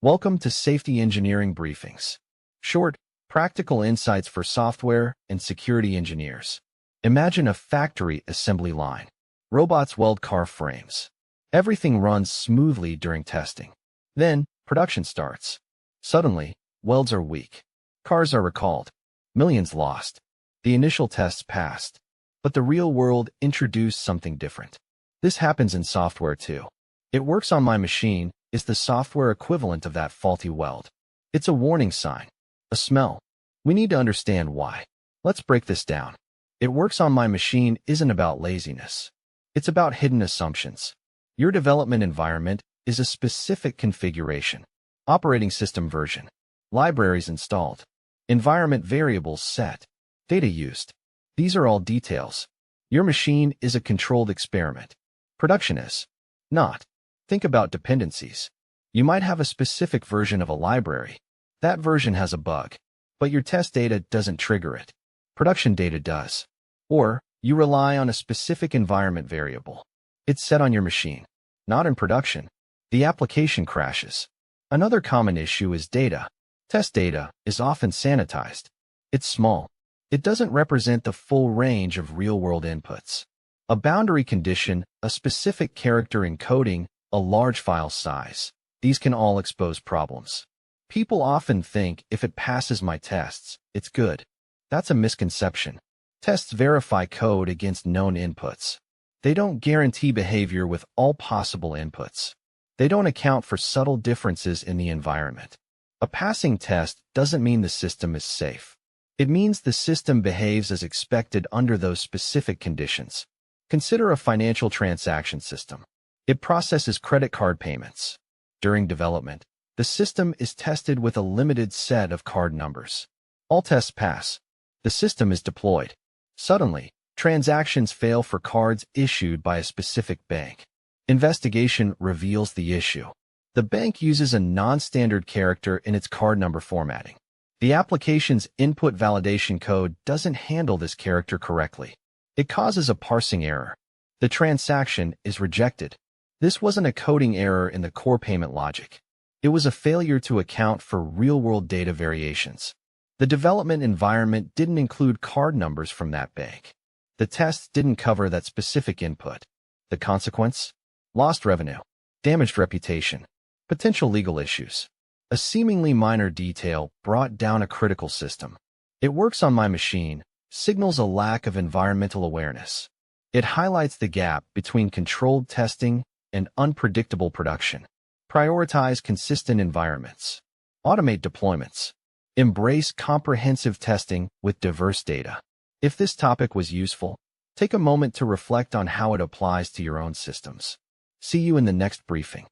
Welcome to Safety Engineering Briefings. Short, practical insights for software and security engineers. Imagine a factory assembly line. Robots weld car frames. Everything runs smoothly during testing. Then, production starts. Suddenly, welds are weak. Cars are recalled. Millions lost. The initial tests passed. But the real world introduced something different. This happens in software too. It works on my machine is the software equivalent of that faulty weld. It's a warning sign, a smell. We need to understand why. Let's break this down. It works on my machine isn't about laziness. It's about hidden assumptions. Your development environment is a specific configuration. Operating system version. Libraries installed. Environment variables set. Data used. These are all details. Your machine is a controlled experiment. Production is not. Think about dependencies. You might have a specific version of a library. That version has a bug, but your test data doesn't trigger it. Production data does. Or you rely on a specific environment variable. It's set on your machine, not in production. The application crashes. Another common issue is data. Test data is often sanitized. It's small. It doesn't represent the full range of real-world inputs. A boundary condition, a specific character encoding, a large file size. These can all expose problems. People often think if it passes my tests, it's good. That's a misconception. Tests verify code against known inputs. They don't guarantee behavior with all possible inputs. They don't account for subtle differences in the environment. A passing test doesn't mean the system is safe. It means the system behaves as expected under those specific conditions. Consider a financial transaction system. It processes credit card payments. During development, the system is tested with a limited set of card numbers. All tests pass. The system is deployed. Suddenly, transactions fail for cards issued by a specific bank. Investigation reveals the issue. The bank uses a non-standard character in its card number formatting. The application's input validation code doesn't handle this character correctly. It causes a parsing error. The transaction is rejected. This wasn't a coding error in the core payment logic. It was a failure to account for real-world data variations. The development environment didn't include card numbers from that bank. The tests didn't cover that specific input. The consequence? Lost revenue, damaged reputation, potential legal issues. A seemingly minor detail brought down a critical system. It works on my machine, signals a lack of environmental awareness. It highlights the gap between controlled testing and unpredictable production. Prioritize consistent environments. Automate deployments. Embrace comprehensive testing with diverse data. If this topic was useful, take a moment to reflect on how it applies to your own systems. See you in the next briefing.